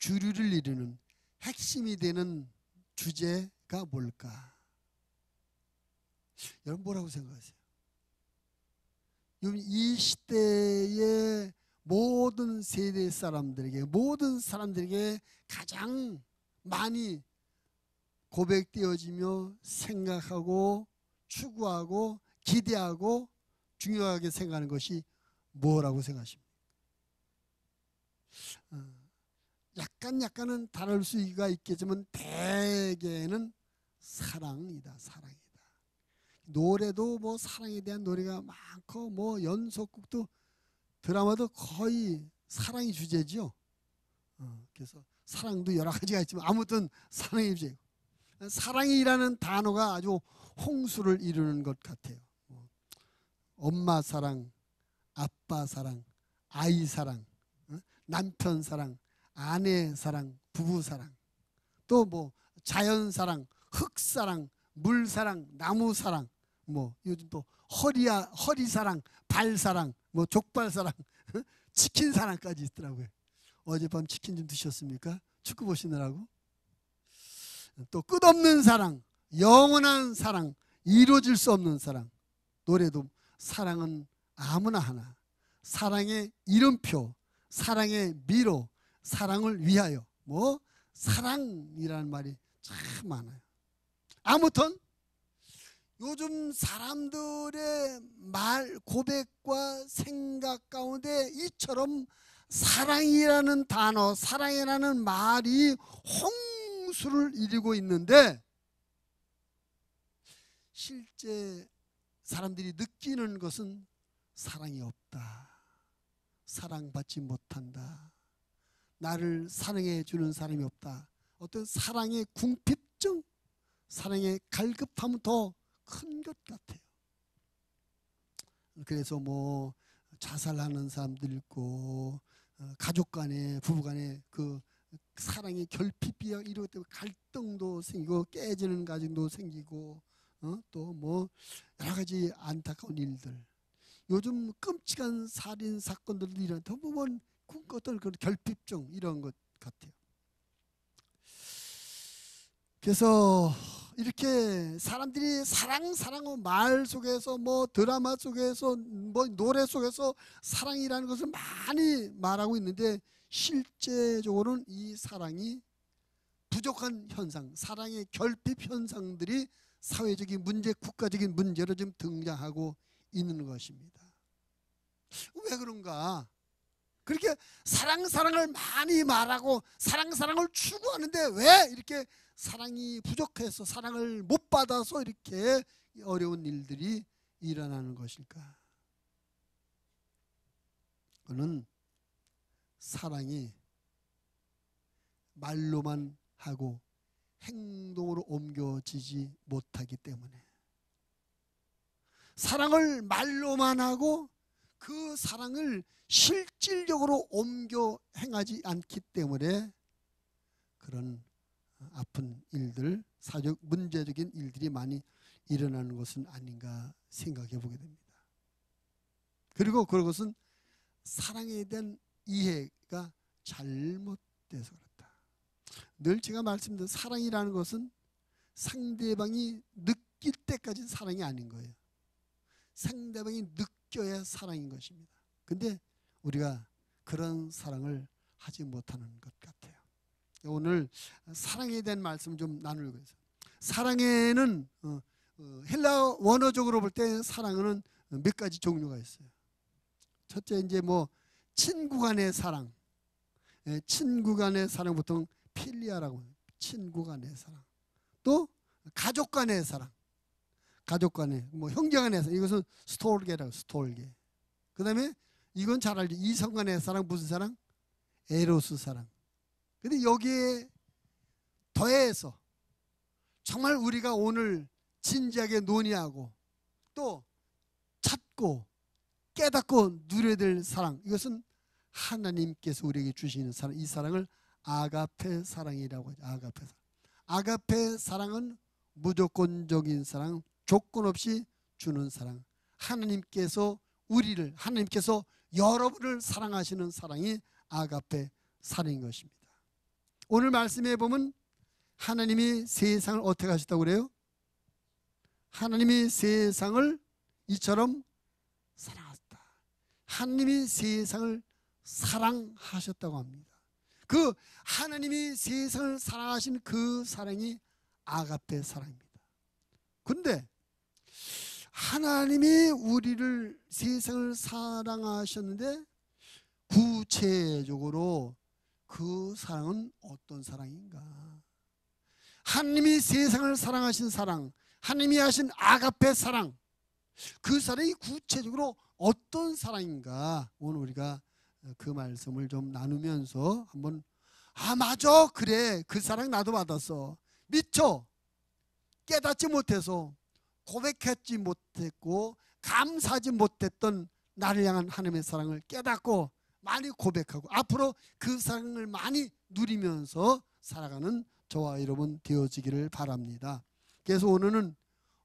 주류를 이루는 핵심이 되는 주제가 뭘까? 여러분 뭐라고 생각하세요? 이 시대의 모든 세대 사람들에게, 모든 사람들에게 가장 많이 고백되어지며 생각하고 추구하고 기대하고 중요하게 생각하는 것이 뭐라고 생각하십니까? 약간은 다를 수가 있겠지만 대개는 사랑이다. 사랑이다. 노래도 뭐 사랑에 대한 노래가 많고 뭐 연속곡도 드라마도 거의 사랑이 주제죠. 그래서 사랑도 여러 가지가 있지만 아무튼 사랑이 주제고, 사랑이라는 단어가 아주 홍수를 이루는 것 같아요. 엄마 사랑, 아빠 사랑, 아이 사랑, 남편 사랑, 아내 사랑, 부부 사랑, 또 뭐 자연 사랑, 흙 사랑, 물 사랑, 나무 사랑, 뭐 요즘 또 허리 사랑, 발 사랑, 뭐 족발 사랑, 치킨 사랑까지 있더라고요. 어젯밤 치킨 좀 드셨습니까? 축구 보시느라고. 또 끝없는 사랑, 영원한 사랑, 이루어질 수 없는 사랑. 노래도 사랑은 아무나 하나, 사랑의 이름표, 사랑의 미로, 사랑을 위하여, 뭐 사랑이라는 말이 참 많아요. 아무튼 요즘 사람들의 말 고백과 생각 가운데 이처럼 사랑이라는 단어, 사랑이라는 말이 홍수를 이루고 있는데, 실제 사람들이 느끼는 것은 사랑이 없다, 사랑받지 못한다, 나를 사랑해 주는 사람이 없다, 어떤 사랑의 궁핍증, 사랑의 갈급함은 더 큰 것 같아요. 그래서 뭐 자살하는 사람들 있고, 가족 간에, 부부 간에 그 사랑의 결핍이 이러기 때문에 갈등도 생기고 깨지는 가정도 생기고, 또 뭐 여러 가지 안타까운 일들, 요즘 끔찍한 살인 사건들도 일어나다 보면 어떤 그런 결핍증 이런 것 같아요. 그래서 이렇게 사람들이 사랑은 말 속에서, 뭐 드라마 속에서, 뭐 노래 속에서 사랑이라는 것을 많이 말하고 있는데, 실제적으로는 이 사랑이 부족한 현상, 사랑의 결핍 현상들이 사회적인 문제, 국가적인 문제로 지금 등장하고 있는 것입니다. 왜 그런가? 그렇게 사랑을 많이 말하고 사랑을 추구하는데 왜 이렇게 사랑이 부족해서, 사랑을 못 받아서 이렇게 어려운 일들이 일어나는 것일까? 그는 사랑이 말로만 하고 행동으로 옮겨지지 못하기 때문에, 사랑을 말로만 하고 그 사랑을 실질적으로 옮겨 행하지 않기 때문에 그런 아픈 일들, 사회적 문제적인 일들이 많이 일어나는 것은 아닌가 생각해 보게 됩니다. 그리고 그것은 사랑에 대한 이해가 잘못돼서 그렇다. 늘 제가 말씀드린 사랑이라는 것은 상대방이 느낄 때까지 사랑이 아닌 거예요. 상대방이 느껴야 사랑인 것입니다. 근데 우리가 그런 사랑을 하지 못하는 것 같아요. 오늘 사랑에 대한 말씀 좀 나누려고 해서, 사랑에는 헬라 원어적으로 볼 때 사랑은 몇 가지 종류가 있어요. 첫째, 이제 뭐 친구 간의 사랑, 친구 간의 사랑 보통 필리아라고 해요. 친구 간의 사랑. 또 가족 간의 사랑, 가족 간의, 뭐 형제 간의 사랑, 이것은 스톨게라고, 스톨게. 그 다음에 이건 잘 알죠. 이성 간의 사랑, 무슨 사랑? 에로스 사랑. 근데 여기에 더해서 정말 우리가 오늘 진지하게 논의하고 또 찾고 깨닫고 누려야 될 사랑, 이것은 하나님께서 우리에게 주시는 사랑, 이 사랑을 아가페 사랑이라고 하죠. 아가페 사랑. 아가페 사랑은 무조건적인 사랑, 조건 없이 주는 사랑. 하나님께서 우리를, 하나님께서 여러분을 사랑하시는 사랑이 아가페 사랑인 것입니다. 오늘 말씀에 보면 하나님이 세상을 어떻게 하셨다고 그래요? 하나님이 세상을 이처럼 사랑하셨다. 하나님이 세상을 사랑하셨다고 합니다. 그 하나님이 세상을 사랑하신 그 사랑이 아가페 사랑입니다. 근데 하나님이 우리를 세상을 사랑하셨는데 구체적으로 그 사랑은 어떤 사랑인가? 하나님이 세상을 사랑하신 사랑, 하나님이 하신 아가페 사랑, 그 사랑이 구체적으로 어떤 사랑인가? 오늘 우리가 그 말씀을 좀 나누면서 한번 맞아, 그래, 그 사랑 나도 받았어. 미처 깨닫지 못해서 고백하지 못했고 감사하지 못했던 나를 향한 하나님의 사랑을 깨닫고 많이 고백하고 앞으로 그 사랑을 많이 누리면서 살아가는 저와 여러분 되어지기를 바랍니다. 그래서 오늘은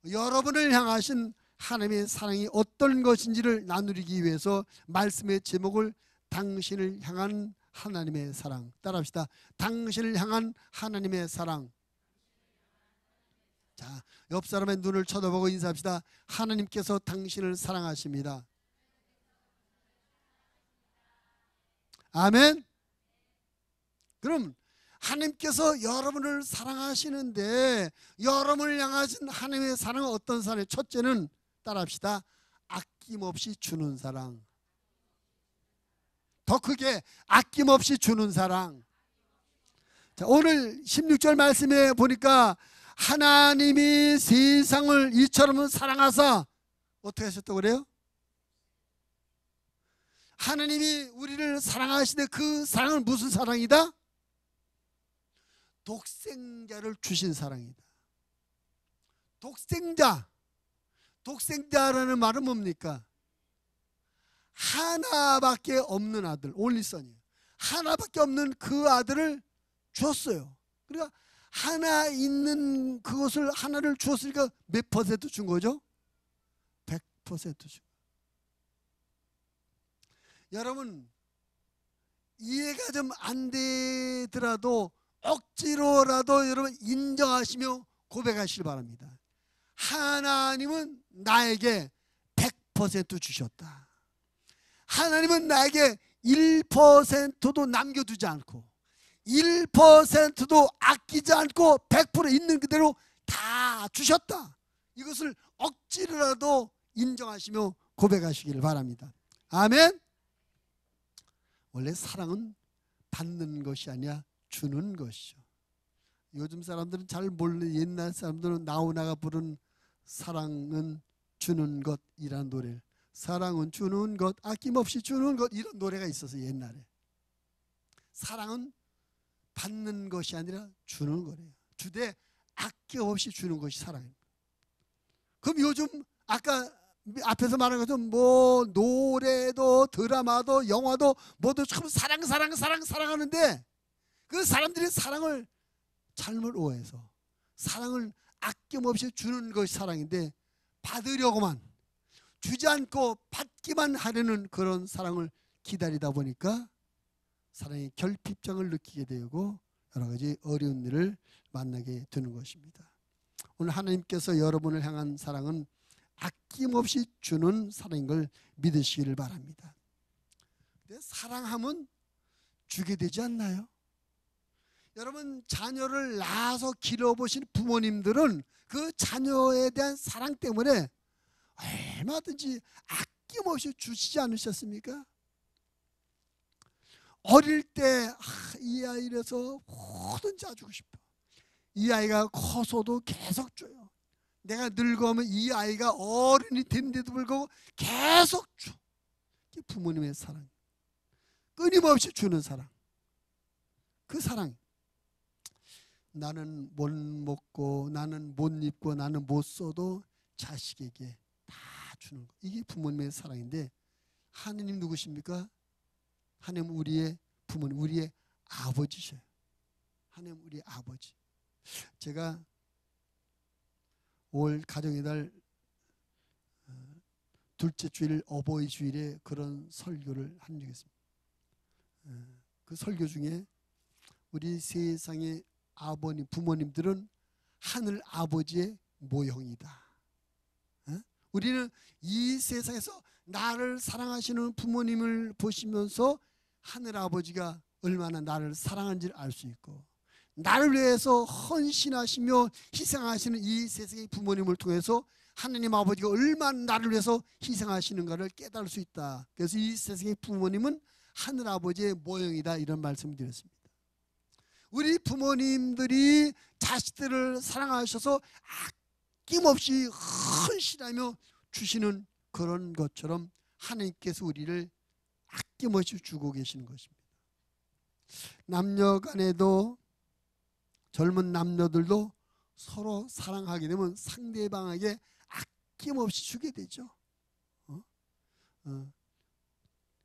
여러분을 향하신 하나님의 사랑이 어떤 것인지를 나누기 위해서 말씀의 제목을 당신을 향한 하나님의 사랑, 따라합시다. 당신을 향한 하나님의 사랑. 자, 옆 사람의 눈을 쳐다보고 인사합시다. 하나님께서 당신을 사랑하십니다. 아멘. 그럼 하나님께서 여러분을 사랑하시는데 여러분을 향하신 하나님의 사랑은 어떤 사랑이에요? 첫째는 따라합시다. 아낌없이 주는 사랑. 더 크게 아낌없이 주는 사랑. 자, 오늘 16절 말씀에 보니까 하나님이 세상을 이처럼 사랑하사 어떻게 하셨다고 그래요? 하나님이 우리를 사랑하시는데 그 사랑은 무슨 사랑이다? 독생자를 주신 사랑이다. 독생자라는 말은 뭡니까? 하나밖에 없는 아들, 올리선이에요. 하나밖에 없는 그 아들을 줬어요. 그러니까 하나 있는 그것을 하나를 주었으니까 몇 퍼센트 준 거죠? 100% 준 거예요. 여러분, 이해가 좀 안 되더라도 억지로라도 여러분 인정하시며 고백하시기 바랍니다. 하나님은 나에게 100% 주셨다. 하나님은 나에게 1%도 남겨두지 않고 1%도 아끼지 않고 100% 있는 그대로 다 주셨다. 이것을 억지로라도 인정하시며 고백하시기를 바랍니다. 아멘. 원래 사랑은 받는 것이 아니라 주는 것이죠. 요즘 사람들은 잘 모르는, 옛날 사람들은 나훈아가 부른 사랑은 주는 것이라는 노래, 사랑은 주는 것, 아낌없이 주는 것, 이런 노래가 있어서 옛날에. 사랑은 받는 것이 아니라 주는 거래요. 주되 아낌없이 주는 것이 사랑입니다. 그럼 요즘 아까 앞에서 말한 것처럼 뭐 노래도 드라마도 영화도 모두 참 사랑하는데 그 사람들이 사랑을 잘못 오해해서 사랑을 아낌없이 주는 것이 사랑인데 받으려고만, 주지 않고 받기만 하려는 그런 사랑을 기다리다 보니까 사랑의 결핍장을 느끼게 되고 여러 가지 어려운 일을 만나게 되는 것입니다. 오늘 하나님께서 여러분을 향한 사랑은 아낌없이 주는 사랑인 걸 믿으시기를 바랍니다. 근데 사랑하면 주게 되지 않나요? 여러분, 자녀를 낳아서 길러보신 부모님들은 그 자녀에 대한 사랑 때문에 얼마든지 아낌없이 주시지 않으셨습니까? 어릴 때 이 아이라서 뭐든지 해주고 싶어. 이 아이가 커서도 계속 줘요. 내가 늙어오면 이 아이가 어른이 된데도 불구하고 계속 줘. 이게 부모님의 사랑, 끊임없이 주는 사랑. 그 사랑, 나는 못 먹고 나는 못 입고 나는 못 써도 자식에게 다 주는 거, 이게 부모님의 사랑인데 하느님 누구십니까? 하나님 우리의 부모님, 우리의 아버지셔요. 하나님 우리의 아버지. 제가 올 가정의 달 둘째 주일 어버이 주일에 그런 설교를 한 적이 있습니다. 그 설교 중에 우리 세상의 아버님, 부모님들은 하늘 아버지의 모형이다. 우리는 이 세상에서 나를 사랑하시는 부모님을 보시면서 하늘 아버지가 얼마나 나를 사랑하는지를 알 수 있고, 나를 위해서 헌신하시며 희생하시는 이 세상의 부모님을 통해서 하나님 아버지가 얼마나 나를 위해서 희생하시는가를 깨달을 수 있다. 그래서 이 세상의 부모님은 하늘 아버지의 모형이다, 이런 말씀을 드렸습니다. 우리 부모님들이 자식들을 사랑하셔서 아낌없이 헌신하며 주시는 그런 것처럼 하나님께서 우리를 아낌없이 주고 계시는 것입니다. 남녀 간에도, 젊은 남녀들도 서로 사랑하게 되면 상대방에게 아낌없이 주게 되죠.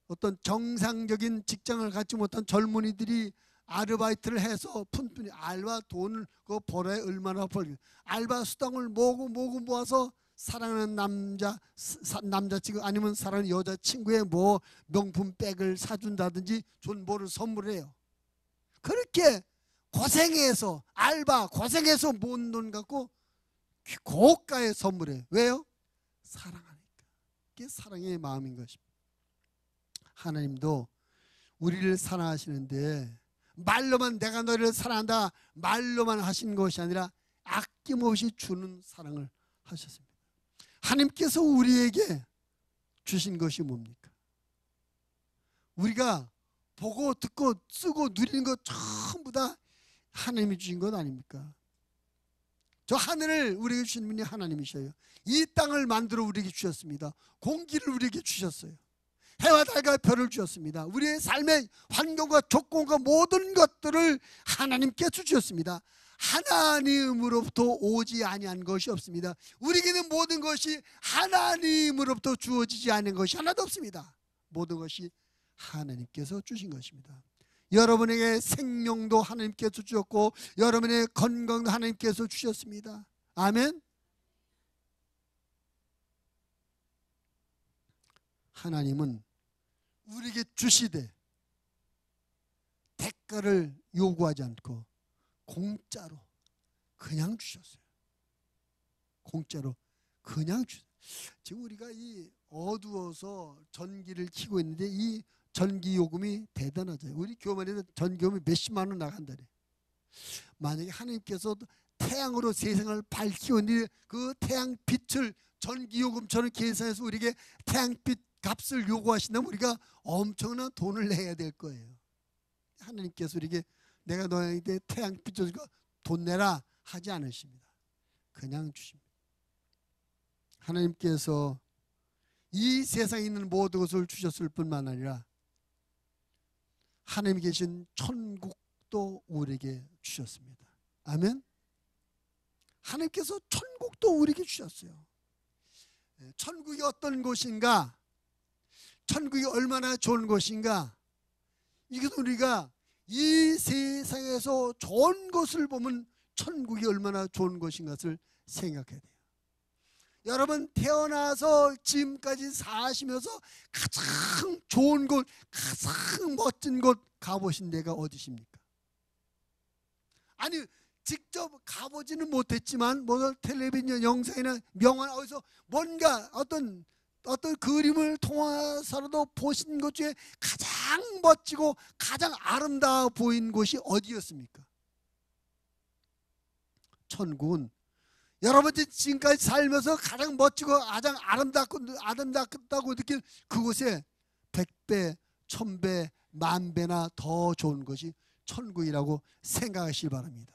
어떤 정상적인 직장을 갖지 못한 젊은이들이 아르바이트를 해서 푼푼히 알바 돈을 그 벌어야 얼마나 벌겠어요. 알바 수당을 모으고 모아서 사랑하는 남자친구 아니면 사랑하는 여자친구의 뭐 명품 백을 사준다든지 좋은 뭐를 선물해요. 그렇게 고생해서 알바 고생해서 모은 돈 갖고 고가의 선물해요. 왜요? 사랑하니까. 그게 사랑의 마음인 것입니다. 하나님도 우리를 사랑하시는데 말로만 내가 너를 사랑한다 말로만 하신 것이 아니라 아낌없이 주는 사랑을 하셨습니다. 하나님께서 우리에게 주신 것이 뭡니까? 우리가 보고 듣고 쓰고 누리는 것 전부 다 하나님이 주신 것 아닙니까? 저 하늘을 우리에게 주신 분이 하나님이셔요. 이 땅을 만들어 우리에게 주셨습니다. 공기를 우리에게 주셨어요. 해와 달과 별을 주셨습니다. 우리의 삶의 환경과 조건과 모든 것들을 하나님께서 주셨습니다. 하나님으로부터 오지 아니한 것이 없습니다. 우리에게는 모든 것이 하나님으로부터 주어지지 않은 것이 하나도 없습니다. 모든 것이 하나님께서 주신 것입니다. 여러분에게 생명도 하나님께서 주셨고 여러분의 건강도 하나님께서 주셨습니다. 아멘. 하나님은 우리에게 주시되 대가를 요구하지 않고 공짜로 그냥 주셨어요. 공짜로 그냥 주셨어요. 지금 우리가 이 어두워서 전기를 켜고 있는데 이 전기 요금이 대단하죠. 우리 교만에도 전기요금이 몇십만 원 나간다래. 만약에 하나님께서 태양으로 세상을 밝히었는데 그 태양빛을 전기요금처럼 계산해서 우리에게 태양빛 값을 요구하신다면 우리가 엄청난 돈을 내야 될 거예요. 하나님께서 우리에게 내가 너에게 태양빛 줘서 돈 내라 하지 않으십니다. 그냥 주십니다. 하나님께서 이 세상에 있는 모든 것을 주셨을 뿐만 아니라 하나님이 계신 천국도 우리에게 주셨습니다. 아멘. 하나님께서 천국도 우리에게 주셨어요. 천국이 어떤 곳인가, 천국이 얼마나 좋은 곳인가, 이것은 우리가 이 세상에서 좋은 것을 보면 천국이 얼마나 좋은 것인가를 생각해야 돼요. 여러분 태어나서 지금까지 사시면서 가장 좋은 곳, 가장 멋진 곳 가보신 데가 어디십니까? 아니 직접 가보지는 못했지만 뭐 텔레비전 영상이나 명언 어디서 뭔가 어떤 그림을 통해서라도 보신 것 중에 가장 멋지고 가장 아름다워 보인 곳이 어디였습니까? 천국은 여러분이 지금까지 살면서 가장 멋지고 가장 아름답다고 느낀 그곳에 100배, 1000배, 10,000배나 더 좋은 것이 천국이라고 생각하시기 바랍니다.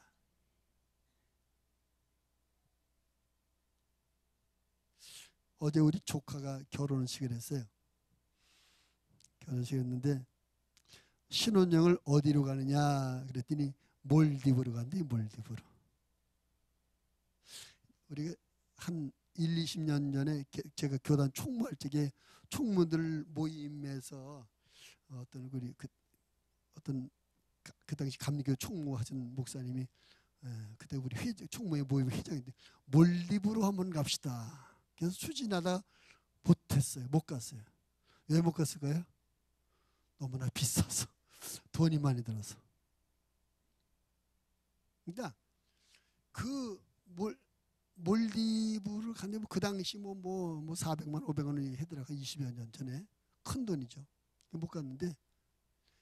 어제 우리 조카가 결혼식을 했어요. 결혼식을 했는데 신혼여행을 어디로 가느냐 그랬더니 몰디브로 간대. 몰디브로. 우리가 한 1, 20년 전에 제가 교단 총무할 적에 총무들 모임에서 어떤 우리 그 당시 감리교 총무하신 목사님이 그때 우리 총무회 모임 회장인데 몰디브로 한번 갑시다. 그래서 추진하다 못했어요. 못 갔어요. 왜 못 갔을까요? 너무나 비싸서 돈이 많이 들어서. 그러니까 그 몰디브를 갔는데 그 당시 뭐 400만 500원이 하더라고. 20여 년 전에 큰 돈이죠. 못 갔는데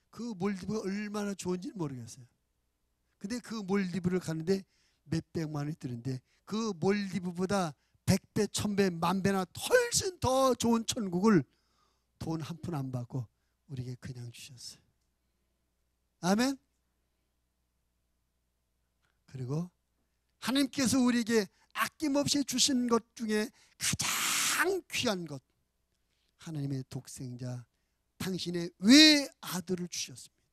그 몰디브가 얼마나 좋은지 모르겠어요. 근데 그 몰디브를 가는데 몇백만 원이 드는데 그 몰디브보다 100배, 1000배, 10,000배나 훨씬 더 좋은 천국을 돈 한 푼 안 받고 우리에게 그냥 주셨어요. 아멘. 그리고 하나님께서 우리에게 아낌없이 주신 것 중에 가장 귀한 것, 하나님의 독생자 당신의 외아들을 주셨습니다.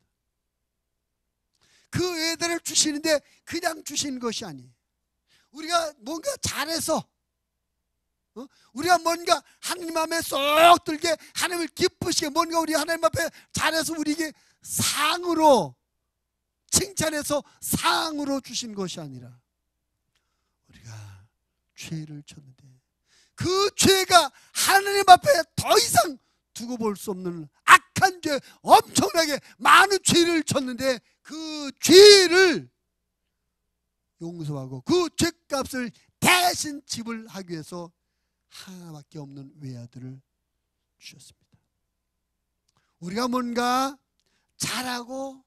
그 외아들을 주시는데 그냥 주신 것이 아니에요. 우리가 뭔가 잘해서 우리가 뭔가 하나님 앞에 쏙 들게 하나님을 기쁘시게 뭔가 우리 하나님 앞에 잘해서 우리에게 상으로 칭찬해서 상으로 주신 것이 아니라 우리가 죄를 졌는데 그 죄가 하나님 앞에 더 이상 두고 볼 수 없는 악한 죄, 엄청나게 많은 죄를 졌는데 그 죄를 용서하고 그 죄값을 대신 지불하기 위해서 하나밖에 없는 외아들을 주셨습니다. 우리가 뭔가 잘하고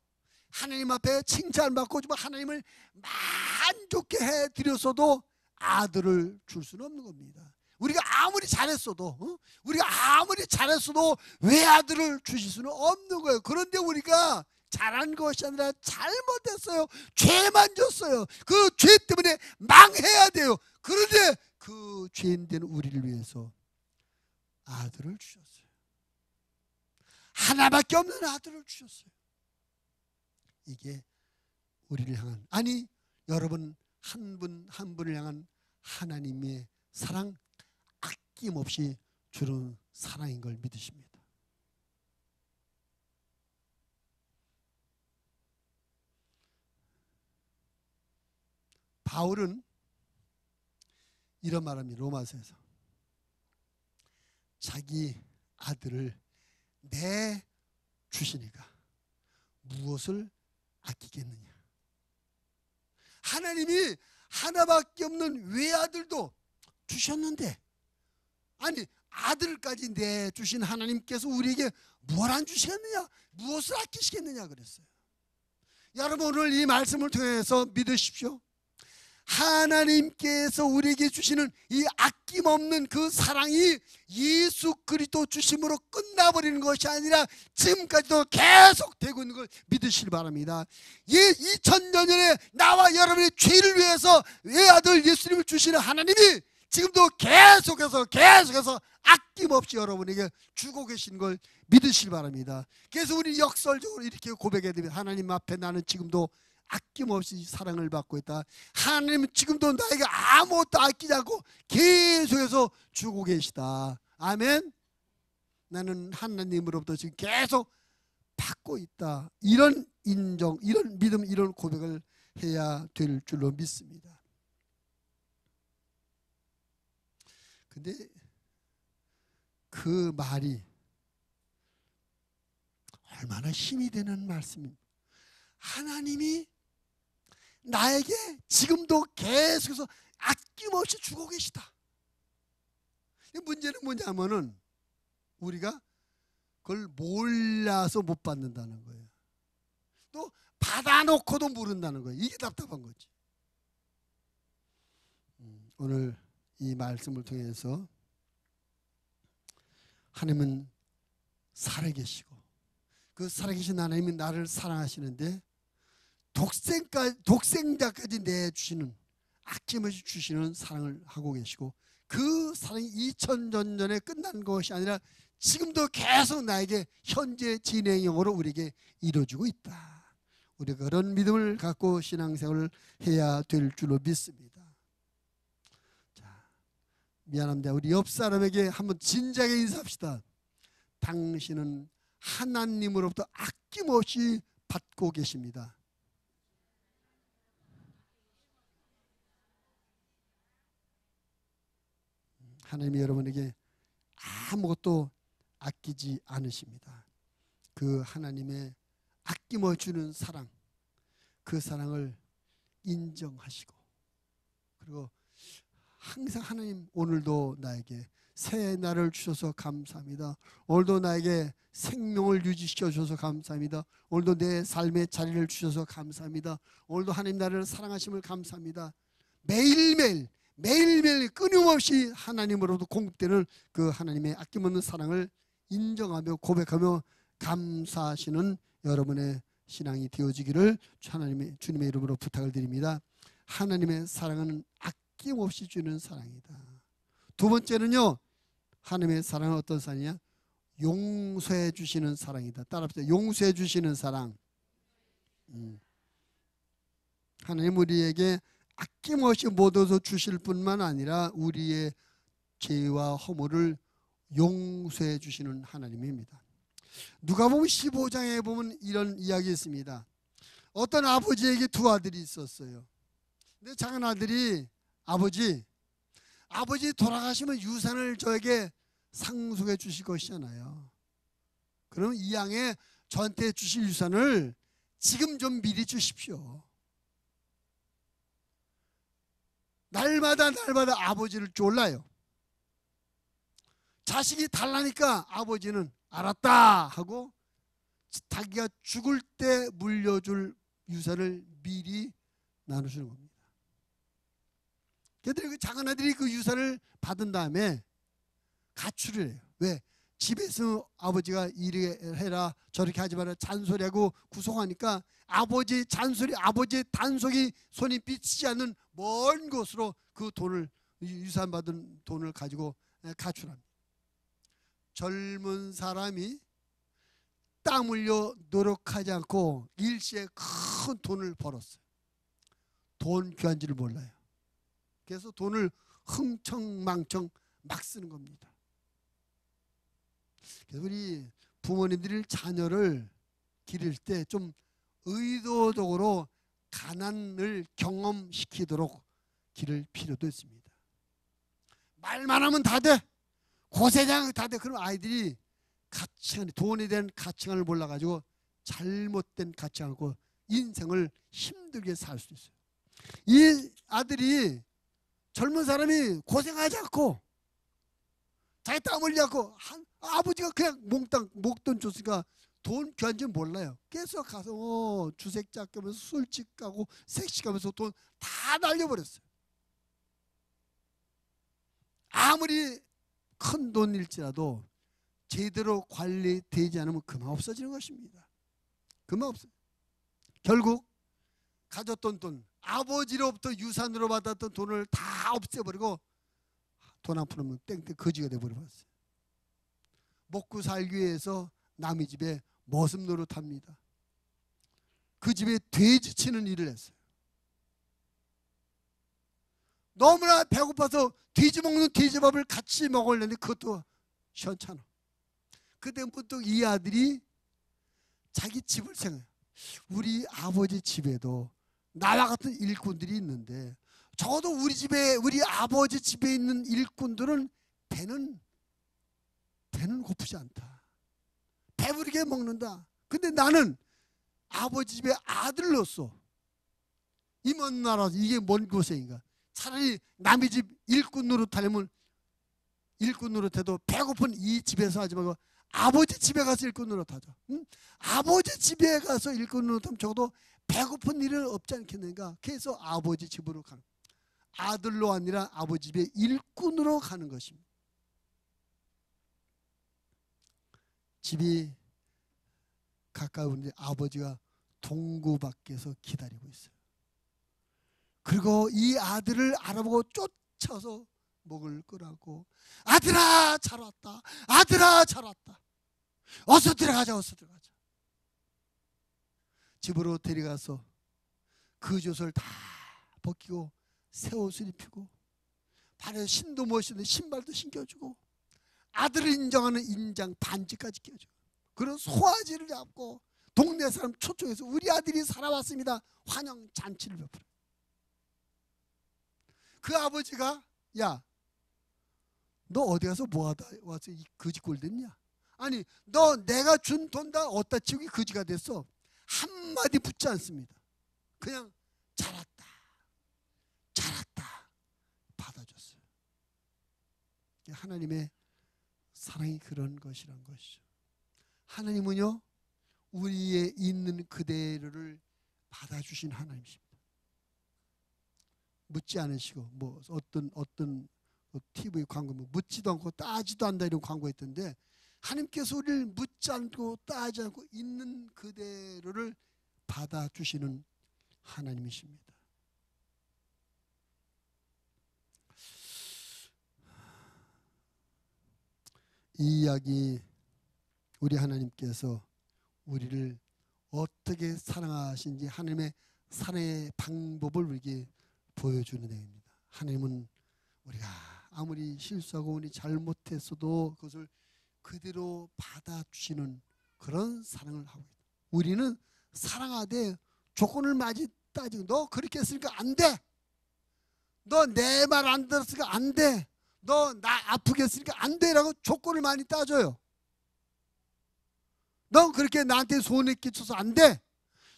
하나님 앞에 칭찬받고 하나님을 만족해 해드렸어도 아들을 줄 수는 없는 겁니다. 우리가 아무리 잘했어도 외아들을 주실 수는 없는 거예요. 그런데 우리가 잘한 것이 아니라 잘못했어요. 죄만 졌어요. 그 죄 때문에 망해야 돼요. 그런데 그 죄인된 우리를 위해서 아들을 주셨어요. 하나밖에 없는 아들을 주셨어요. 이게 우리를 향한, 아니 여러분 한 분 한 분을 향한 하나님의 사랑, 아낌없이 주는 사랑인 걸 믿으십니다. 바울은 이런 말합니다. 로마서에서 자기 아들을 내주시니까 무엇을 아끼겠느냐. 하나님이 하나밖에 없는 외아들도 주셨는데, 아니 아들까지 내주신 하나님께서 우리에게 뭘 안 주시겠느냐, 무엇을 아끼시겠느냐 그랬어요. 여러분 오늘 이 말씀을 통해서 믿으십시오. 하나님께서 우리에게 주시는 이 아낌없는 그 사랑이 예수 그리스도 주심으로 끝나버리는 것이 아니라 지금까지도 계속 되고 있는 걸 믿으시기 바랍니다. 2000년 전에 나와 여러분의 죄를 위해서 외아들 예수님을 주시는 하나님이 지금도 계속해서 아낌없이 여러분에게 주고 계신 걸 믿으시기 바랍니다. 그래서 우리 역설적으로 이렇게 고백해야 됩니다. 하나님 앞에 나는 지금도 아낌없이 사랑을 받고 있다. 하나님은 지금도 나에게 아무것도 아끼지 않고 계속해서 주고 계시다. 아멘. 나는 하나님으로부터 지금 계속 받고 있다. 이런 인정, 이런 믿음, 이런 고백을 해야 될 줄로 믿습니다. 근데 그 말이 얼마나 힘이 되는 말씀입니다. 하나님이 나에게 지금도 계속해서 아낌없이 주고 계시다. 문제는 뭐냐면은 우리가 그걸 몰라서 못 받는다는 거예요. 또 받아놓고도 모른다는 거예요. 이게 답답한 거지. 오늘 이 말씀을 통해서 하나님은 살아계시고 그 살아계신 하나님이 나를 사랑하시는데 독생자까지 내주시는, 아낌없이 주시는 사랑을 하고 계시고 그 사랑이 2000년 전에 끝난 것이 아니라 지금도 계속 나에게 현재 진행형으로 우리에게 이루어지고 있다. 우리가 그런 믿음을 갖고 신앙생활을 해야 될 줄로 믿습니다. 자, 미안합니다. 우리 옆 사람에게 한번 진지하게 인사합시다. 당신은 하나님으로부터 아낌없이 받고 계십니다. 하나님이 여러분에게 아무것도 아끼지 않으십니다. 그 하나님의 아낌없이 주는 사랑, 그 사랑을 인정하시고, 그리고 항상 하나님 오늘도 나에게 새 날을 주셔서 감사합니다. 오늘도 나에게 생명을 유지시켜 주셔서 감사합니다. 오늘도 내 삶의 자리를 주셔서 감사합니다. 오늘도 하나님 나를 사랑하심을 감사합니다. 매일매일 끊임없이 하나님으로부터 공급되는 그 하나님의 아낌없는 사랑을 인정하며 고백하며 감사하시는 여러분의 신앙이 되어지기를 하나님의 주님의 이름으로 부탁을 드립니다. 하나님의 사랑은 아낌없이 주는 사랑이다. 두 번째는요, 하나님의 사랑은 어떤 사랑이냐? 용서해 주시는 사랑이다. 따라합시다. 용서해 주시는 사랑. 하나님 우리에게 아낌없이 못 얻어 주실 뿐만 아니라 우리의 죄와 허물을 용서해 주시는 하나님입니다. 누가복음 15장에 보면 이런 이야기 있습니다. 어떤 아버지에게 두 아들이 있었어요. 근데 작은 아들이 아버지 돌아가시면 유산을 저에게 상속해 주실 것이잖아요. 그럼 이 양의 저한테 주실 유산을 지금 좀 미리 주십시오. 날마다 아버지를 쫄라요. 자식이 달라니까 아버지는 알았다 하고 자기가 죽을 때 물려줄 유산을 미리 나누시는 겁니다. 그랬더니 그 작은 아들이 그 유산을 받은 다음에 가출을 해요. 왜? 집에서 아버지가 이렇게 해라 저렇게 하지 마라 잔소리하고 구속하니까 아버지의 잔소리, 아버지의 단속이 손이 비치지 않는 먼 곳으로 그 돈을, 유산 받은 돈을 가지고 가출합니다. 젊은 사람이 땀 흘려 노력하지 않고 일시에 큰 돈을 벌었어요. 돈 귀한 줄을 몰라요. 그래서 돈을 흥청망청 막 쓰는 겁니다. 그래서 우리 부모님들이 자녀를 기를 때 좀 의도적으로 가난을 경험시키도록 기를 필요도 있습니다. 말만 하면 다 돼. 고세장 다 돼. 그럼 아이들이 가치관, 돈에 대한 가치관을 몰라가지고 잘못된 가치관을 갖고 인생을 힘들게 살 수 있어요. 이 아들이 젊은 사람이 고생하지 않고 자기 땀 흘리지 않고 아버지가 그냥 몽땅 목돈 줬으니까 돈 귀한 줄 몰라요. 그래서 가서 주색작 가면서 술집 가고 색시 가면서 돈 다 날려버렸어요. 아무리 큰 돈일지라도 제대로 관리되지 않으면 그만 없어지는 것입니다. 그만 없어요. 결국 가졌던 돈, 아버지로부터 유산으로 받았던 돈을 다 없애버리고 돈 안 풀으면 땡땡 거지가 돼버려버렸어요. 먹고 살기 위해서 남의 집에 머슴 노릇합니다. 그 집에 돼지 치는 일을 했어요. 너무나 배고파서 돼지 먹는 돼지밥을 같이 먹으려는데 그것도 시원찮아. 그때부터 이 아들이 자기 집을 생각해요. 우리 아버지 집에도 나와 같은 일꾼들이 있는데 적어도 우리 아버지 집에 있는 일꾼들은 배는 고프지 않다. 배부르게 먹는다. 근데 나는 아버지 집의 아들로서 이 먼 나라 이게 뭔 고생인가. 차라리 남의 집 일꾼 노릇하려면 일꾼 노릇해도 배고픈 이 집에서 하지 말고 아버지 집에 가서 일꾼 노릇하자. 응? 아버지 집에 가서 일꾼 노릇하면 적어도 배고픈 일은 없지 않겠는가. 그래서 아버지 집으로 가는, 아들로 아니라 아버지 집에 일꾼으로 가는 것입니다. 집이 가까운데 아버지가 동구 밖에서 기다리고 있어요. 그리고 이 아들을 알아보고 쫓아서 먹을 거라고, 아들아 잘 왔다, 아들아 잘 왔다, 어서 들어가자, 어서 들어가자. 집으로 데려가서 그 젖을 다 벗기고 새 옷을 입히고 발에 신도 못 신는데 신발도 신겨주고 아들을 인정하는 인장 반지까지 끼워주고, 그런 소화지를 잡고 동네 사람 초청해서 우리 아들이 살아왔습니다 환영 잔치를 베풀어요. 그 아버지가 야, 너 어디 가서 뭐하다 와서 이 거지꼴 됐냐? 아니 너 내가 준 돈 다 어디다 치우기 거지가 됐어. 한마디 붙지 않습니다. 그냥 잘 왔다, 하나님의 사랑이 그런 것이란 것이죠. 하나님은요, 우리의 있는 그대로를 받아주신 하나님이십니다. 묻지 않으시고, 뭐 어떤 TV 광고, 뭐 묻지도 않고 따지도 않다 이런 광고 있던데, 하나님께서 우리를 묻지 않고 따지지 않고 있는 그대로를 받아주시는 하나님이십니다. 이 이야기, 우리 하나님께서 우리를 어떻게 사랑하신지 하나님의 사랑의 방법을 우리에게 보여주는 내용입니다. 하나님은 우리가 아무리 실수하고 우리 잘못했어도 그것을 그대로 받아주시는 그런 사랑을 하고 있다. 우리는 사랑하되 조건을 많이 따지고, 너 그렇게 했으니까 안 돼, 너 내 말 안 들었으니까 안 돼, 너 나 아프게 했으니까 안 돼라고 조건을 많이 따져요. 넌 그렇게 나한테 손해 끼쳐서 안 돼,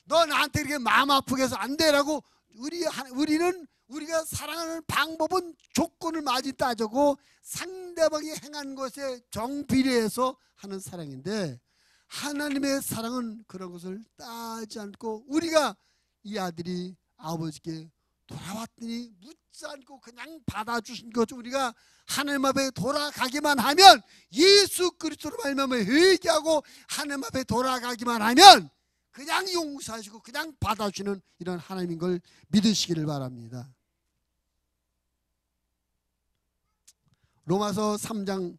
너 나한테 그렇게 마음 아프게 해서 안 돼라고 우리는 우리가 사랑하는 방법은 조건을 많이 따지고 상대방이 행한 것에 정비례해서 하는 사랑인데, 하나님의 사랑은 그런 것을 따지 않고, 우리가 이 아들이 아버지께 돌아왔더니 묻지 않고 그냥 받아주신 것, 우리가 하나님 앞에 돌아가기만 하면, 예수 그리스도로 말미암아 회개하고 하나님 앞에 돌아가기만 하면 그냥 용서하시고 그냥 받아주시는 이런 하나님인 걸 믿으시기를 바랍니다. 로마서 3장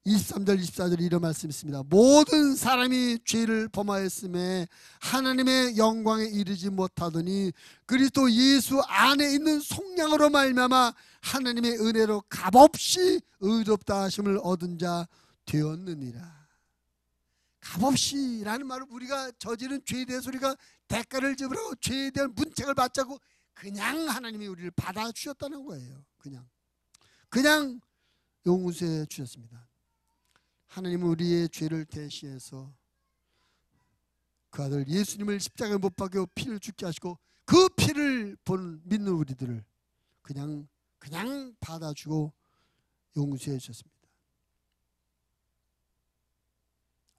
23절 24절 이런 말씀이 있습니다. 모든 사람이 죄를 범하였음에 하나님의 영광에 이르지 못하더니 그리스도 예수 안에 있는 속량으로 말미암아 하나님의 은혜로 값없이 의롭다 하심을 얻은 자 되었느니라. 값없이라는 말은 우리가 저지른 죄에 대해서 우리가 대가를 지불하고 죄에 대한 문책을 받자고 그냥 하나님이 우리를 받아주셨다는 거예요. 그냥 용서해 주셨습니다. 하나님은 우리의 죄를 대신해서 그 아들 예수님을 십자가에 못 박여 피를 죽게 하시고 그 피를 믿는 우리들을 그냥 받아주고 용서해 주셨습니다.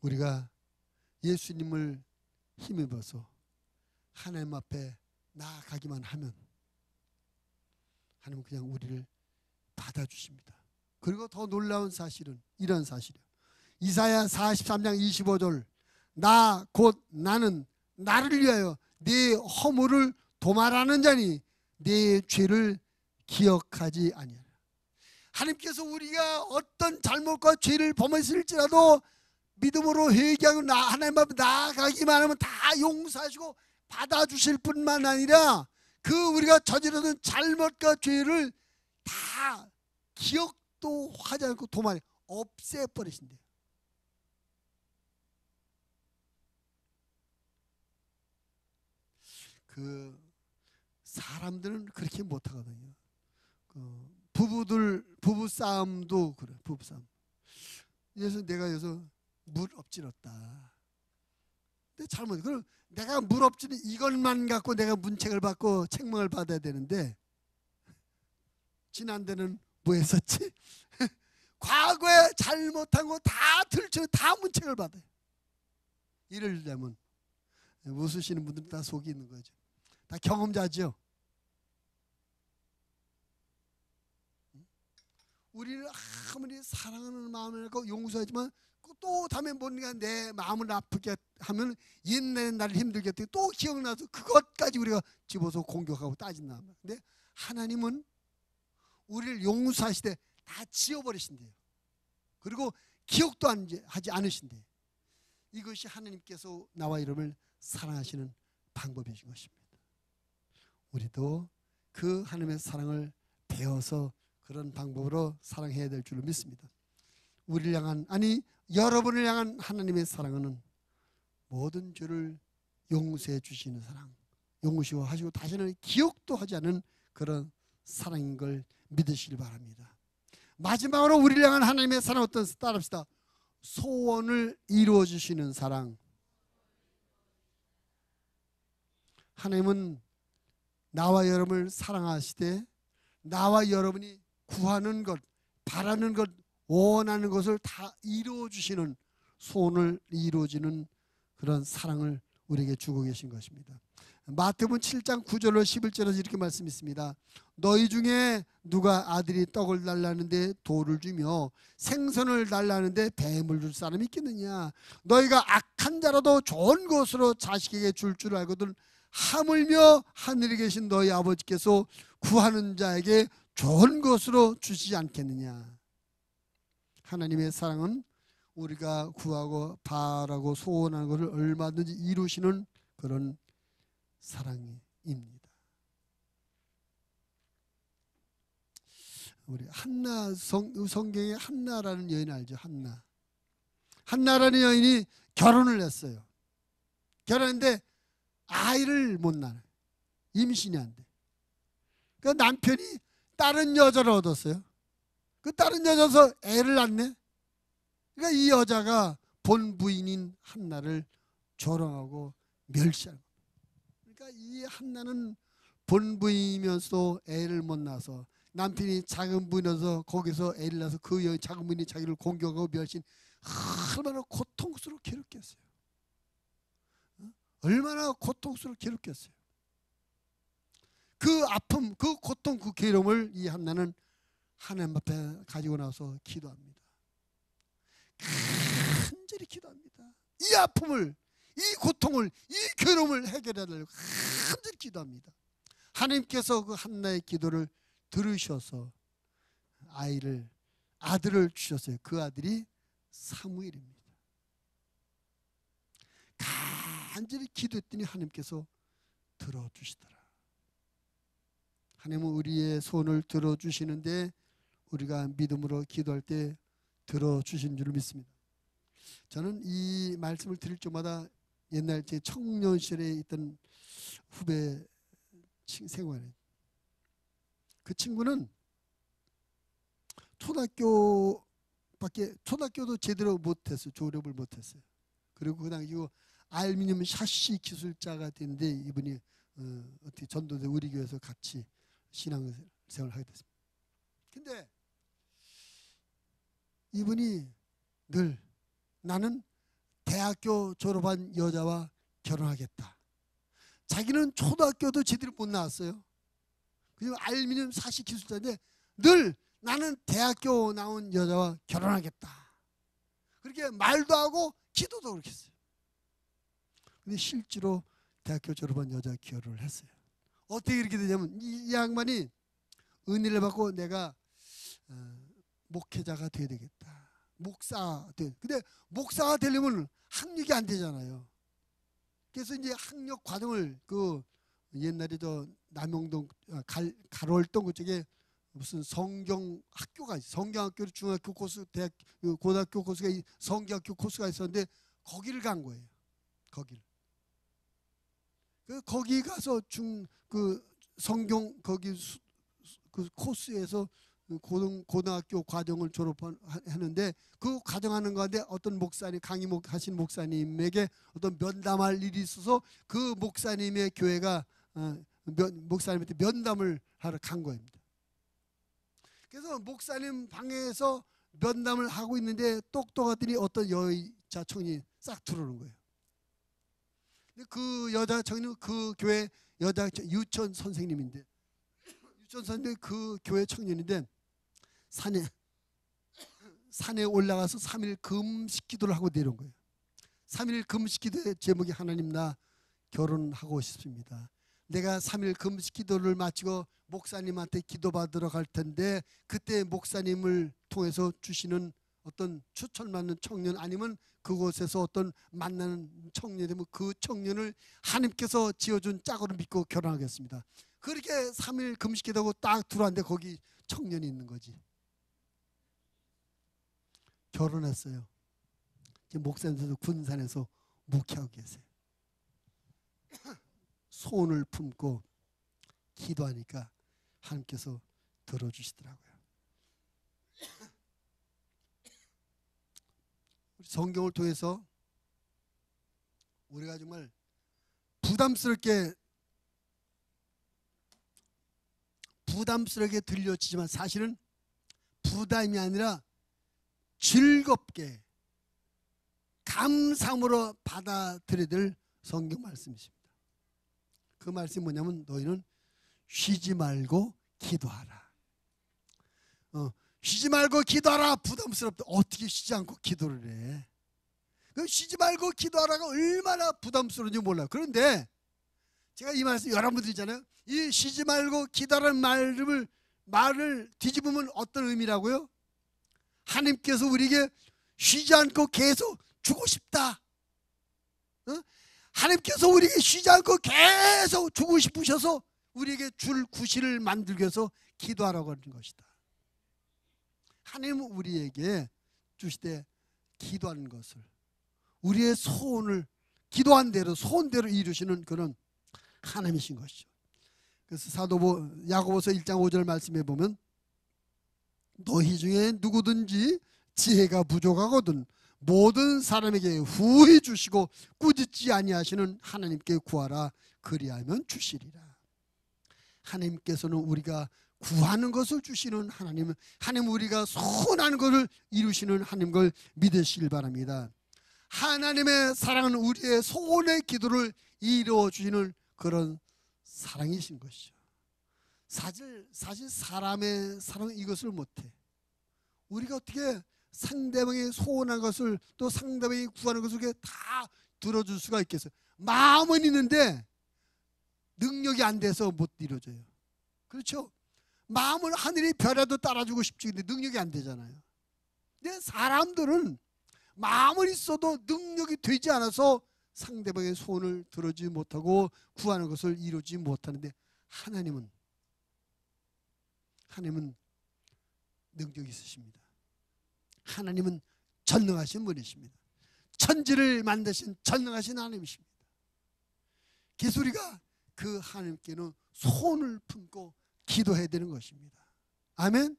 우리가 예수님을 힘입어서 하나님 앞에 나아가기만 하면 하나님은 그냥 우리를 받아주십니다. 그리고 더 놀라운 사실은 이런 사실이에요. 이사야 43장 25절, 나 곧 나는 나를 위하여 네 허물을 도말하는 자니 네 죄를 기억하지 아니하라. 하나님께서 우리가 어떤 잘못과 죄를 범했을지라도 믿음으로 회개하고 하나님 앞에 나아가기만 하면 다 용서하시고 받아주실 뿐만 아니라 그 우리가 저지르는 잘못과 죄를 다 기억도 하지 않고 도말 없애버리신대요. 그 사람들은 그렇게 못하거든요. 부부 싸움도 그래. 부부 싸움. 그래서 내가 여기서 물 엎질렀다. 근데 잘못. 그럼 내가 물 엎질린 이것만 갖고 내가 문책을 받고 책망을 받아야 되는데, 지난데는 뭐 했었지? 과거에 잘못한 거 다 들춰 다 문책을 받아요. 이러려면 웃으시는 분들은 다 속이 있는 거죠. 다 경험자죠. 우리를 아무리 사랑하는 마음을 갖고 용서하지만 또 다음에 뭔가 내 마음을 아프게 하면 옛날에 나를 힘들게 했더니 또 기억나서 그것까지 우리가 집어서 공격하고 따진다. 근데 하나님은 우리를 용서하시되 다 지워버리신대요. 그리고 기억도 하지 않으신대요. 이것이 하나님께서 나와 여러분을 사랑하시는 방법이신 것입니다. 우리도 그 하나님의 사랑을 배워서 그런 방법으로 사랑해야 될 줄로 믿습니다. 우리를 향한, 아니 여러분을 향한 하나님의 사랑은 모든 죄를 용서해 주시는 사랑, 용서하시고 다시는 기억도 하지 않은 그런 사랑인 걸 믿으시길 바랍니다. 마지막으로 우리를 향한 하나님의 사랑 어떤 따라합시다. 소원을 이루어 주시는 사랑. 하나님은 나와 여러분을 사랑하시되 나와 여러분이 구하는 것, 바라는 것, 원하는 것을 다 이루어 주시는, 소원을 이루어지는 그런 사랑을 우리에게 주고 계신 것입니다. 마태복음 7장 9절로 11절에서 이렇게 말씀있습니다. 너희 중에 누가 아들이 떡을 달라는데 돌을 주며 생선을 달라는데 뱀을 줄 사람이 있겠느냐? 너희가 악한 자라도 좋은 것으로 자식에게 줄 알거든 하물며 하늘에 계신 너희 아버지께서 구하는 자에게 좋은 것으로 주시지 않겠느냐? 하나님의 사랑은 우리가 구하고 바라고 소원하는 것을 얼마든지 이루시는 그런 사랑입니다. 우리 한나, 성경에 한나라는 여인 알죠? 한나라는 여인이 결혼을 했어요. 결혼했는데 아이를 못 낳아요. 임신이 안 돼. 그 남편이 다른 여자를 얻었어요. 그 다른 여자서 애를 낳네. 그러니까 이 여자가 본 부인인 한나를 조롱하고 멸시하는 거예요. 그러니까 이 한나는 본 부인이면서 애를 못 낳아서, 남편이 작은 부인이어서 거기서 애를 낳아서 그 여인 작은 부인이 자기를 공격하고 멸신, 얼마나 고통스럽게 괴롭겠어요. 얼마나 고통스럽게 괴롭겠어요. 그 아픔, 그 고통, 그 괴로움을 이 한나는 하나님 앞에 가지고 나서 기도합니다. 간절히 기도합니다. 이 아픔을, 이 고통을, 이 괴로움을 해결해달라고 간절히 기도합니다. 하나님께서 그 한나의 기도를 들으셔서 아들을 주셨어요. 그 아들이 사무엘입니다. 간절히 기도했더니 하나님께서 들어주시더라. 하나님은 우리의 소원을 들어주시는데 우리가 믿음으로 기도할 때 들어주신 줄 믿습니다. 저는 이 말씀을 드릴 때마다 옛날 제 청년 시절에 있던 후배 생활에, 그 친구는 초등학교도 제대로 못했어요. 졸업을 못했어요. 그리고 그 당시 알루미늄 샤시 기술자가 됐는데 이분이 어떻게 전도대 우리 교회에서 같이 신앙생활을 하게 됐습니다. 근데 이분이 늘 나는 대학교 졸업한 여자와 결혼하겠다. 자기는 초등학교도 제대로 못 나왔어요. 그리고 알루미늄 샤시 기술자인데 늘 나는 대학교 나온 여자와 결혼하겠다. 그렇게 말도 하고 기도도 그렇게 했어요. 근데 실제로 대학교 졸업한 여자 결혼을 했어요. 어떻게 이렇게 되냐면 이 양반이 은혜를 받고 내가 목회자가 돼야 되겠다. 근데 목사가 되려면 학력이 안 되잖아요. 그래서 이제 학력 과정을 그 옛날에 저 남영동 가로월동 그쪽에 무슨 성경 학교가 있어요. 성경학교 중학교 코스, 대학 고등학교 코스가 성경학교 코스가 있었는데 거기를 간 거예요. 거기 가서 성경 거기 그 코스에서 고등학교 과정을 졸업했는데 그 과정하는 가운데 어떤 목사님 강의하신 목사님에게 어떤 면담할 일이 있어서 그 목사님의 교회가 목사님한테 면담을 하러 간 겁니다. 그래서 목사님 방에서 면담을 하고 있는데 똑똑하더니 어떤 여자 청년이 싹 들어오는 거예요. 그 여자 청년은 그 교회 여자 유치원 선생님인데, 유치원 선생님 그 교회 청년인데 산에 올라가서 3일 금식 기도를 하고 내려온 거예요. 3일 금식 기도의 제목이 하나님 나 결혼하고 싶습니다. 내가 3일 금식 기도를 마치고 목사님한테 기도받으러 갈 텐데 그때 목사님을 통해서 주시는 어떤 추천받는 청년 아니면 그곳에서 어떤 만나는 청년이 되면 그 청년을 하나님께서 지어준 짝으로 믿고 결혼하겠습니다. 그렇게 3일 금식 기도하고 딱 들어왔는데 거기 청년이 있는 거지. 결혼했어요. 지금 목사님도 군산에서 목회하고 계세요. 소원을 품고 기도하니까 하나님께서 들어주시더라고요. 성경을 통해서 우리가 정말 부담스럽게 들려지지만 사실은 부담이 아니라 즐겁게 감사함으로 받아들여야 될 성경 말씀이십니다. 그 말씀이 뭐냐면 너희는 쉬지 말고 기도하라. 쉬지 말고 기도하라. 부담스럽다. 어떻게 쉬지 않고 기도를 해? 쉬지 말고 기도하라가 얼마나 부담스러운지 몰라요. 그런데 제가 이 말씀 여러분들이잖아요. 이 쉬지 말고 기도하라는 말을 뒤집으면 어떤 의미라고요? 하나님께서 우리에게 쉬지 않고 계속 주고 싶다. 하나님께서 우리에게 쉬지 않고 계속 주고 싶으셔서 우리에게 줄 구실을 만들기 위해서 기도하라고 하는 것이다. 하나님은 우리에게 주시되 기도하는 것을 우리의 소원을 기도한 대로 소원대로 이루시는 그런 하나님이신 것이죠. 그래서 사도 야고보서 1장 5절 말씀에 보면 너희 중에 누구든지 지혜가 부족하거든 모든 사람에게 후히 주시고 꾸짖지 아니하시는 하나님께 구하라. 그리하면 주시리라. 하나님께서는 우리가 구하는 것을 주시는 하나님, 하나님 우리가 소원하는 것을 이루시는 하나님 걸 믿으시길 바랍니다. 하나님의 사랑은 우리의 소원의 기도를 이루어 주시는 그런 사랑이신 것이죠. 사실 사람의 사랑은 이것을 못해. 우리가 어떻게 상대방이 소원한 것을 또 상대방이 구하는 것을 다 들어줄 수가 있겠어요? 마음은 있는데 능력이 안 돼서 못 이루어져요. 그렇죠? 마음은 하늘이 별에도 따라주고 싶지 근데 능력이 안 되잖아요. 근데 사람들은 마음은 있어도 능력이 되지 않아서 상대방의 소원을 들어주지 못하고 구하는 것을 이루지 못하는데 하나님은 능력이 있으십니다. 하나님은 전능하신 분이십니다. 천지를 만드신 전능하신 하나님이십니다. 그래서 우리가 그 하나님께는 소원을 품고 기도해야 되는 것입니다. 아멘.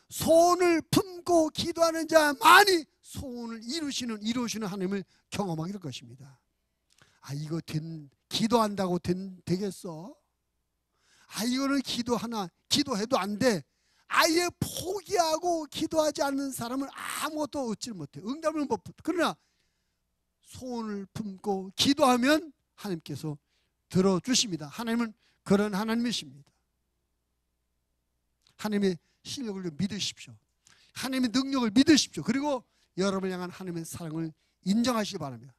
소원을 품고 기도하는 자만이 소원을 이루시는 하나님을 경험하게 될 것입니다. 이거 기도한다고 되겠어? 이거는 기도해도 안 돼. 아예 포기하고 기도하지 않는 사람은 아무것도 얻지 못해. 응답을 못 받아. 그러나 소원을 품고 기도하면 하나님께서 들어주십니다. 하나님은 그런 하나님이십니다. 하나님의 실력을 믿으십시오. 하나님의 능력을 믿으십시오. 그리고 여러분을 향한 하나님의 사랑을 인정하시기 바랍니다.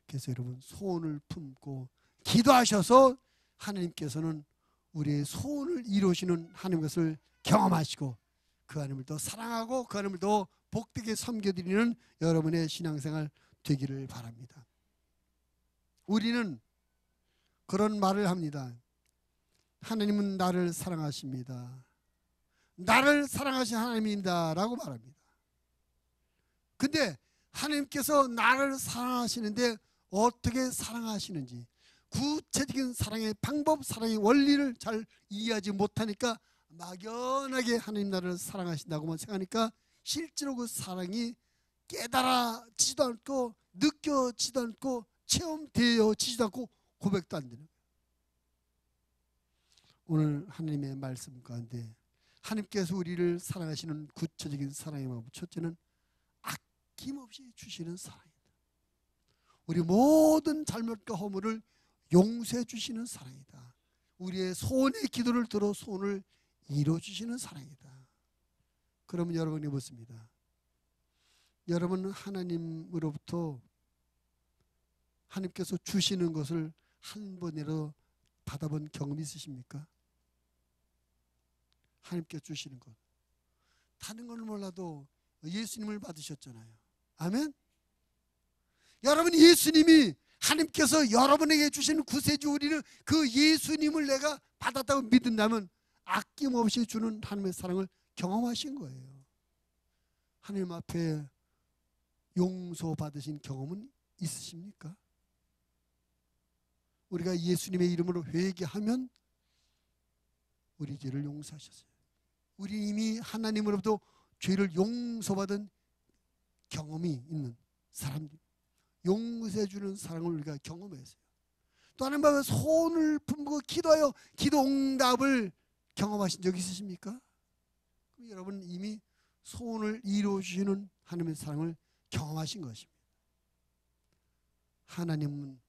그래서 여러분 소원을 품고 기도하셔서 하나님께서는 우리의 소원을 이루시는 하나님 것을 경험하시고 그 하나님을 더 사랑하고 그 하나님을 더 복되게 섬겨드리는 여러분의 신앙생활 되기를 바랍니다. 우리는 그런 말을 합니다. 하나님은 나를 사랑하십니다. 나를 사랑하신 하나님입니다 라고 말합니다. 근데 하나님께서 나를 사랑하시는데 어떻게 사랑하시는지 구체적인 사랑의 방법, 사랑의 원리를 잘 이해하지 못하니까 막연하게 하나님 나를 사랑하신다고만 생각하니까 실제로 그 사랑이 깨달아지지도 않고 느껴지지도 않고 체험되어지지도 않고 고백도 안 되는 거예요. 오늘 하나님의 말씀 가운데 하나님께서 우리를 사랑하시는 구체적인 사랑의 방법, 첫째는 아낌없이 주시는 사랑이다. 우리 모든 잘못과 허물을 용서해 주시는 사랑이다. 우리의 소원의 기도를 들어 소원을 이루어 주시는 사랑이다. 그러면 여러분이 묻습니다. 여러분은 하나님으로부터 하나님께서 주시는 것을 한 번이라도 받아본 경험이 있으십니까? 하나님께 주시는 것. 다른 건 몰라도 예수님을 받으셨잖아요. 아멘? 여러분 예수님이 하나님께서 여러분에게 주시는 구세주 우리는 그 예수님을 내가 받았다고 믿는다면 아낌없이 주는 하나님의 사랑을 경험하신 거예요. 하나님 앞에 용서받으신 경험은 있으십니까? 우리가 예수님의 이름으로 회개하면 우리 죄를 용서하셨어요. 우리 이미 하나님으로부터 죄를 용서받은 경험이 있는 사람들, 용서해 주는 사랑을 우리가 경험했어요. 또 하나님 앞에 손을 품고 기도하여 기도 응답을 경험하신 적 있으십니까? 그럼 여러분 이미 소원을 이루어 주시는 하나님의 사랑을 경험하신 것입니다. 하나님은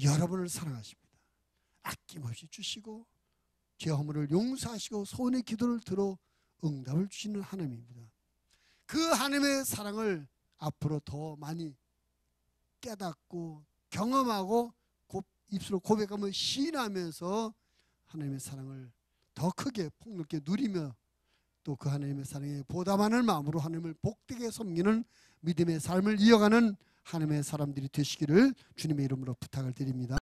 여러분을 사랑하십니다. 아낌없이 주시고 죄 허물을 용서하시고 소원의 기도를 들어 응답을 주시는 하나님입니다. 그 하나님의 사랑을 앞으로 더 많이 깨닫고 경험하고 입술로 고백하며 시인하면서 하나님의 사랑을 더 크게 폭넓게 누리며 또 그 하나님의 사랑에 보답하는 마음으로 하나님을 복되게 섬기는 믿음의 삶을 이어가는 하나님의 사람들이 되시기를 주님의 이름으로 부탁을 드립니다.